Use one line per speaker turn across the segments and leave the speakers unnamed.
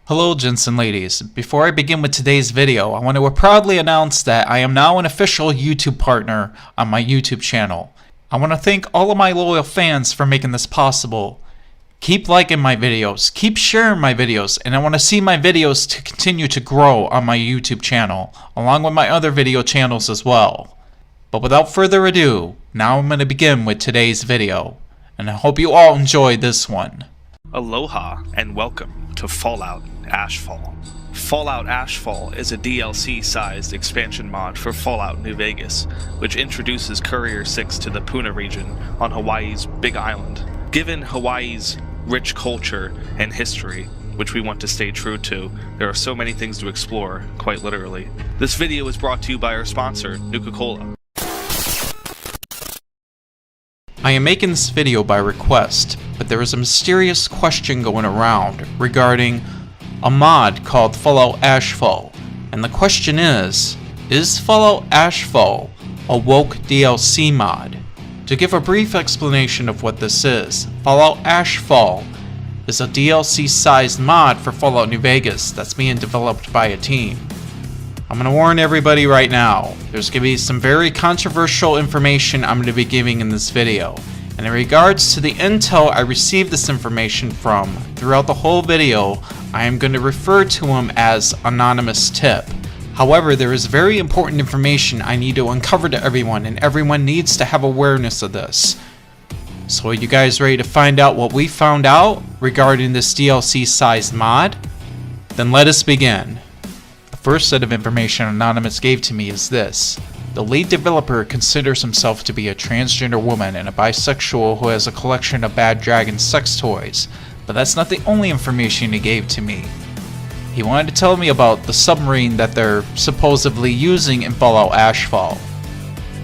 Hello gents and ladies, before I begin with today's video, I want to proudly announce that I am now an official YouTube partner on my YouTube channel. I want to thank all of my loyal fans for making this possible. Keep liking my videos, keep sharing my videos, and I want to see my videos to continue to grow on my YouTube channel, along with my other video channels as well. But without further ado, now I'm going to begin with today's video, and I hope you all enjoy this one.
Aloha and welcome to Fallout Ashfall. Fallout Ashfall is a DLC-sized expansion mod for Fallout New Vegas, which introduces Courier 6 to the Puna region on Hawaii's Big Island. Given Hawaii's rich culture and history, which we want to stay true to, there are so many things to explore, quite literally. This video is brought to you by our sponsor, Nuka-Cola.
I am making this video by request, but there is a mysterious question going around regarding a mod called Fallout Ashfall, and the question is Fallout Ashfall a woke DLC mod? To give a brief explanation of what this is, Fallout Ashfall is a DLC-sized mod for Fallout New Vegas that's being developed by a team. I'm going to warn everybody right now, there's going to be some very controversial information I'm going to be giving in this video. And in regards to the intel I received this information from, throughout the whole video, I am going to refer to him as Anonymous Tip. However, there is very important information I need to uncover to everyone, and everyone needs to have awareness of this. So are you guys ready to find out what we found out regarding this DLC-sized mod? Then let us begin. The first set of information Anonymous gave to me is this. The lead developer considers himself to be a transgender woman and a bisexual who has a collection of bad dragon sex toys, but that's not the only information he gave to me. He wanted to tell me about the submarine that they're supposedly using in Fallout Ashfall.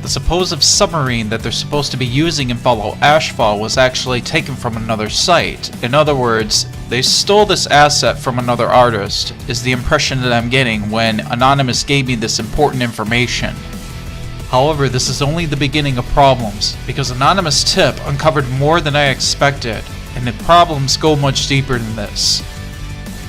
The supposed submarine that they're supposed to be using in Fallout Ashfall was actually taken from another site. In other words, they stole this asset from another artist, is the impression that I'm getting when Anonymous gave me this important information. However, this is only the beginning of problems, because Anonymous Tip uncovered more than I expected, and the problems go much deeper than this.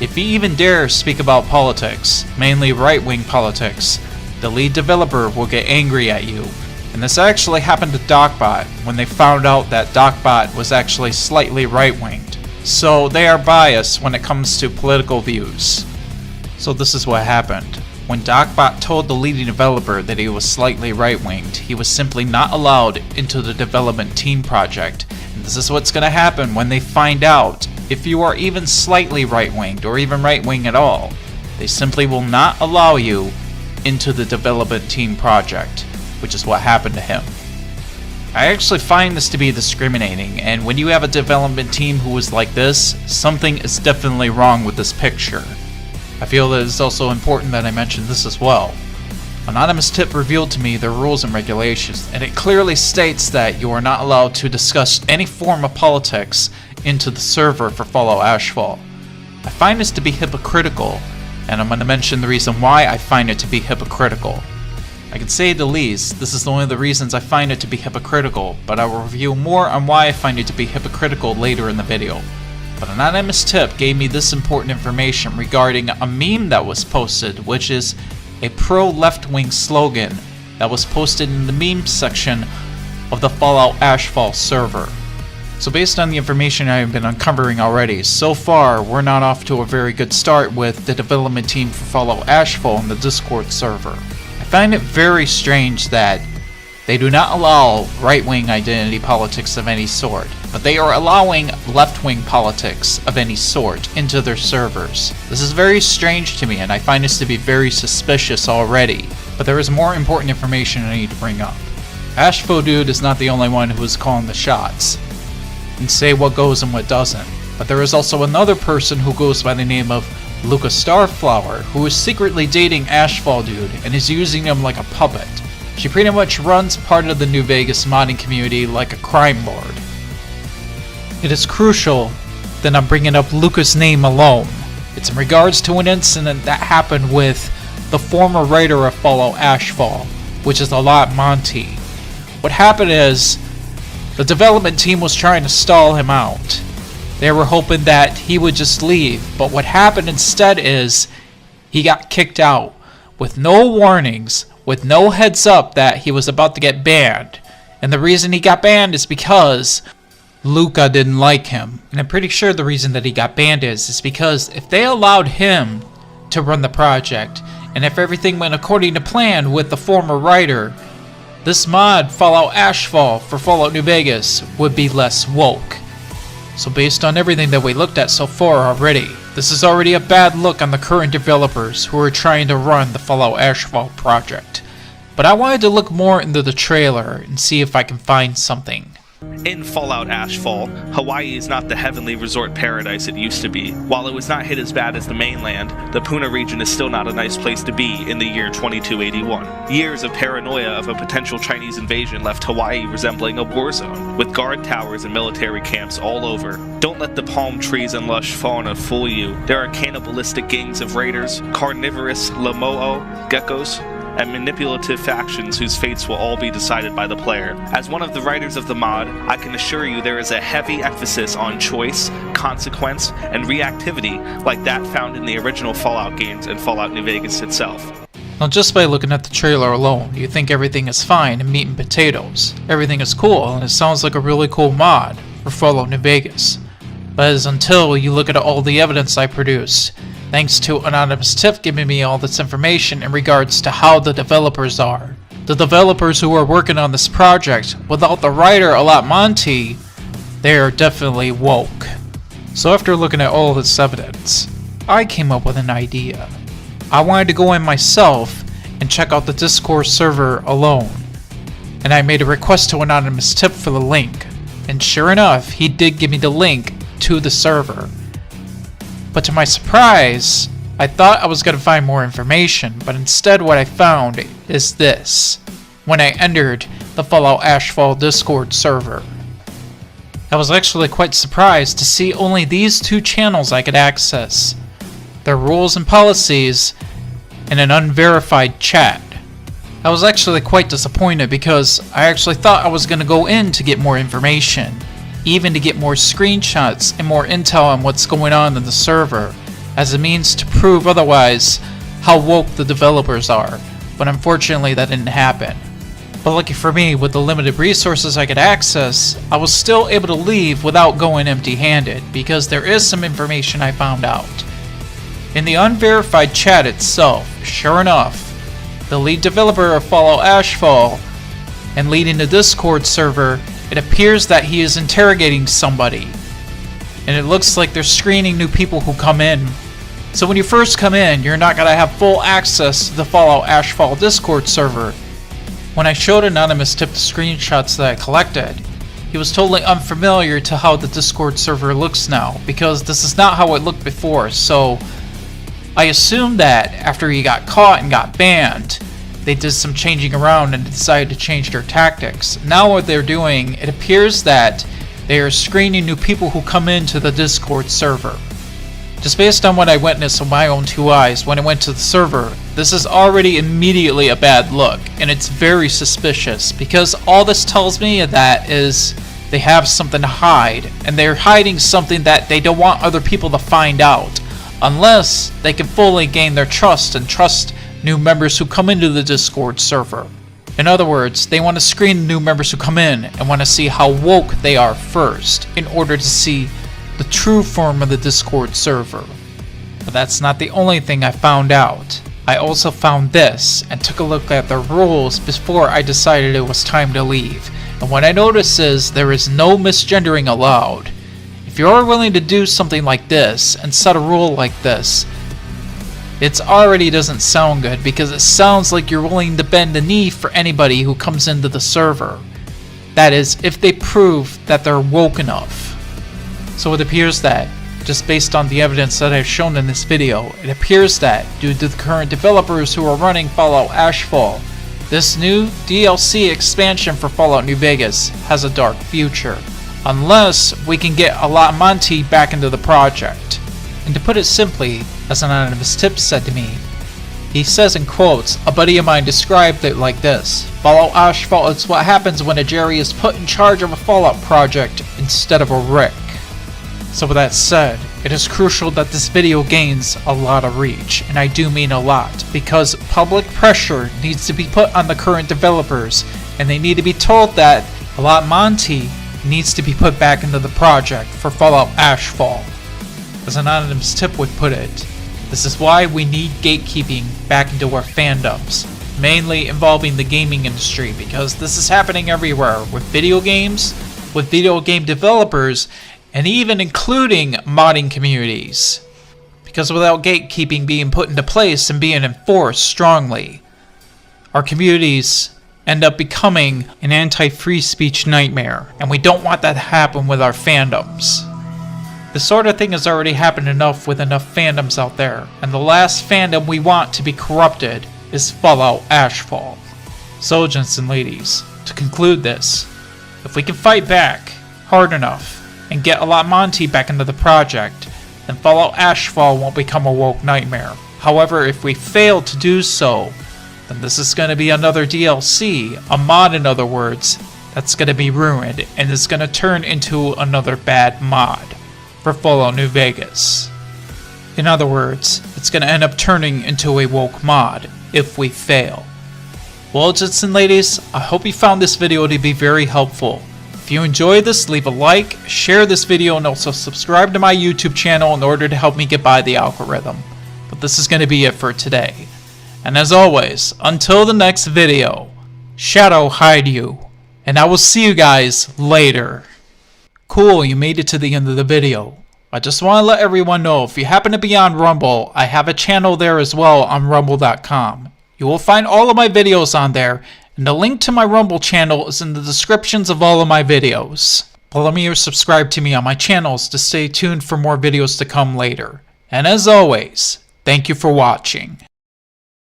If you even dare speak about politics, mainly right-wing politics, the lead developer will get angry at you. And this actually happened to DocBot when they found out that DocBot was actually slightly right-winged. So they are biased when it comes to political views. So this is what happened. When DocBot told the leading developer that he was slightly right-winged, he was simply not allowed into the development team project. And this is what's going to happen when they find out if you are even slightly right-winged or even right-wing at all. They simply will not allow you into the development team project, which is what happened to him. I actually find this to be discriminating, and when you have a development team who is like this, something is definitely wrong with this picture. I feel that it's also important that I mention this as well. Anonymous Tip revealed to me their rules and regulations, and it clearly states that you are not allowed to discuss any form of politics into the server for Fallout Ashfall. I find this to be hypocritical, and I'm going to mention the reason why I find it to be hypocritical. I can say the least, this is one of the reasons I find it to be hypocritical, but I will review more on why I find it to be hypocritical later in the video. But Anonymous Tip gave me this important information regarding a meme that was posted, which is a pro-left-wing slogan that was posted in the meme section of the Fallout Ashfall server. So based on the information I have been uncovering already, so far we're not off to a very good start with the development team for Fallout Ashfall on the Discord server. I find it very strange that they do not allow right-wing identity politics of any sort, but they are allowing left-wing politics of any sort into their servers. This is very strange to me, and I find this to be very suspicious already. But there is more important information I need to bring up. Ashfall Dude is not the only one who is calling the shots and say what goes and what doesn't. But there is also another person who goes by the name of Luca Starflower, who is secretly dating Ashfall Dude and is using him like a puppet. She pretty much runs part of the New Vegas modding community like a crime lord. It is crucial that I'm bringing up Luca's name alone. It's in regards to an incident that happened with the former writer of Fallout Ashfall, which is Alot Monty. What happened is, the development team was trying to stall him out. They were hoping that he would just leave, but what happened instead is he got kicked out with no warnings, with no heads up that he was about to get banned. And the reason he got banned is because Luca didn't like him. And I'm pretty sure the reason that he got banned is because if they allowed him to run the project, and if everything went according to plan with the former writer, this mod, Fallout Ashfall for Fallout New Vegas, would be less woke. So based on everything that we looked at so far already, this is already a bad look on the current developers who are trying to run the Fallout Ashfall project. But I wanted to look more into the trailer and see if I can find something.
In Fallout Ashfall, Hawaii is not the heavenly resort paradise it used to be. While it was not hit as bad as the mainland, the Puna region is still not a nice place to be in the year 2281. Years of paranoia of a potential Chinese invasion left Hawaii resembling a war zone, with guard towers and military camps all over. Don't let the palm trees and lush fauna fool you. There are cannibalistic gangs of raiders, carnivorous Lamo'o geckos, and manipulative factions whose fates will all be decided by the player. As one of the writers of the mod, I can assure you there is a heavy emphasis on choice, consequence, and reactivity like that found in the original Fallout games and Fallout New Vegas itself.
Now just by looking at the trailer alone, you think everything is fine and meat and potatoes. Everything is cool and it sounds like a really cool mod for Fallout New Vegas. But it's until you look at all the evidence I produced, thanks to Anonymous Tiff giving me all this information in regards to how the developers are. The developers who are working on this project, without the writer Alat Monty, they are definitely woke. So after looking at all this evidence, I came up with an idea. I wanted to go in myself and check out the Discord server alone. And I made a request to Anonymous Tiff for the link. And sure enough, he did give me the link to the server. But to my surprise, I thought I was going to find more information, but instead what I found is this, when I entered the Fallout Ashfall Discord server. I was actually quite surprised to see only these two channels I could access, their rules and policies, and an unverified chat. I was actually quite disappointed because I actually thought I was going to go in to get more information, even to get more screenshots and more intel on what's going on in the server, as a means to prove otherwise how woke the developers are, but unfortunately that didn't happen. But lucky for me, with the limited resources I could access, I was still able to leave without going empty-handed, because there is some information I found out. In the unverified chat itself, sure enough, the lead developer of Fallout Ashfall and leading the Discord server, it appears that he is interrogating somebody, and it looks like they're screening new people who come in. So when you first come in, you're not going to have full access to the Fallout Ashfall Discord server. When I showed Anonymous Tip the screenshots that I collected, he was totally unfamiliar to how the Discord server looks now, because this is not how it looked before. So I assumed that after he got caught and got banned, they did some changing around and decided to change their tactics. Now what they're doing, it appears that they are screening new people who come into the Discord server. Just based on what I witnessed with my own two eyes when I went to the server, this is already immediately a bad look, and it's very suspicious, because all this tells me that is they have something to hide, and they're hiding something that they don't want other people to find out, unless they can fully gain their trust and trust new members who come into the Discord server. In other words, they want to screen new members who come in and want to see how woke they are first, in order to see the true form of the Discord server. But that's not the only thing I found out. I also found this, and took a look at the rules before I decided it was time to leave. And what I noticed is there is no misgendering allowed. If you're willing to do something like this, and set a rule like this, it already doesn't sound good, because it sounds like you're willing to bend the knee for anybody who comes into the server. That is, if they prove that they're woke enough. So it appears that, just based on the evidence that I've shown in this video, it appears that, due to the current developers who are running Fallout Ashfall, this new DLC expansion for Fallout New Vegas has a dark future. Unless we can get Alat Monty back into the project. And to put it simply, as an Anonymous Tip said to me, he says in quotes, a buddy of mine described it like this: Fallout Ashfall is what happens when a Jerry is put in charge of a Fallout project instead of a Rick. So with that said, it is crucial that this video gains a lot of reach, and I do mean a lot, because public pressure needs to be put on the current developers, and they need to be told that a lot Monty needs to be put back into the project for Fallout Ashfall. As Anonymous Tip would put it, this is why we need gatekeeping back into our fandoms, mainly involving the gaming industry, because this is happening everywhere, with video games, with video game developers, and even including modding communities. Because without gatekeeping being put into place and being enforced strongly, our communities end up becoming an anti-free speech nightmare, and we don't want that to happen with our fandoms. This sort of thing has already happened enough with enough fandoms out there, and the last fandom we want to be corrupted is Fallout Ashfall. So, gents and ladies, to conclude this, if we can fight back hard enough and get a lot Monty back into the project, then Fallout Ashfall won't become a woke nightmare. However, if we fail to do so, then this is going to be another DLC, a mod in other words, that's going to be ruined and is going to turn into another bad mod for Fallout New Vegas. In other words, it's going to end up turning into a woke mod if we fail. Well, gents and ladies, I hope you found this video to be very helpful. If you enjoyed this, leave a like, share this video, and also subscribe to my YouTube channel in order to help me get by the algorithm. But this is going to be it for today. And as always, until the next video, Shadow hide you, and I will see you guys later. Cool, you made it to the end of the video. I just want to let everyone know, if you happen to be on Rumble, I have a channel there as well on rumble.com. You will find all of my videos on there, and the link to my Rumble channel is in the descriptions of all of my videos. Follow me or subscribe to me on my channels to stay tuned for more videos to come later. And as always, thank you for watching.